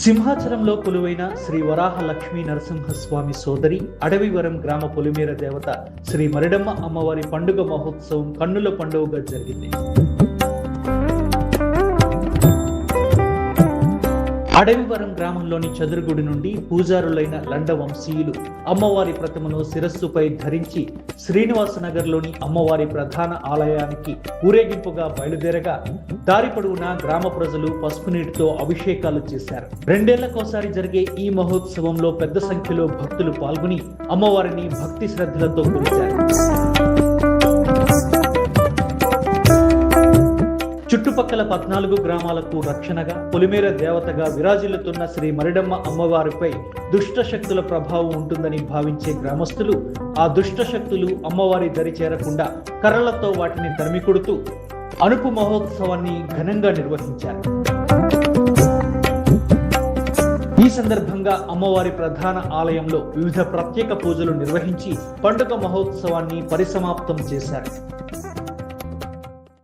సింహాచలంలో కొలువైన శ్రీ వరాహ లక్ష్మీ నరసింహస్వామి సోదరి అడవివరం గ్రామ పొలిమేర దేవత శ్రీ మరిడమ్మ అమ్మవారి పండుగ మహోత్సవం కన్నుల పండుగగా జరిగింది. అడవివరం గ్రామంలోని చదురుగుడి నుండి పూజారులైన లండ వంశీయులు అమ్మవారి ప్రతిమను శిరస్సుపై ధరించి శ్రీనివాసనగర్లోని అమ్మవారి ప్రధాన ఆలయానికి ఊరేగింపుగా బయలుదేరగా దారి పొడవునా గ్రామ ప్రజలు పసుపు నీటితో అభిషేకాలు చేశారు. 2 ఏళ్లకోసారి జరిగే ఈ మహోత్సవంలో పెద్ద సంఖ్యలో భక్తులు పాల్గొని అమ్మవారిని భక్తి శ్రద్ధలతో కొలిచారు. చుట్టుపక్కల 14 గ్రామాలకు రక్షణగా పొలిమేర దేవతగా విరాజిల్లుతున్న శ్రీ మరిడమ్మ అమ్మవారిపై దుష్ట శక్తుల ప్రభావం ఉంటుందని భావించే గ్రామస్తులు ఆ దుష్ట శక్తులు అమ్మవారి దరి చేరకుండా కర్రలతో వాటిని తరిమికొడుతూ అనుపు మహోత్సవాన్ని ఘనంగా నిర్వహించారు. ఈ సందర్భంగా అమ్మవారి ప్రధాన ఆలయంలో వివిధ ప్రత్యేక పూజలు నిర్వహించి పండుగ మహోత్సవాన్ని పరిసమాప్తం చేశారు.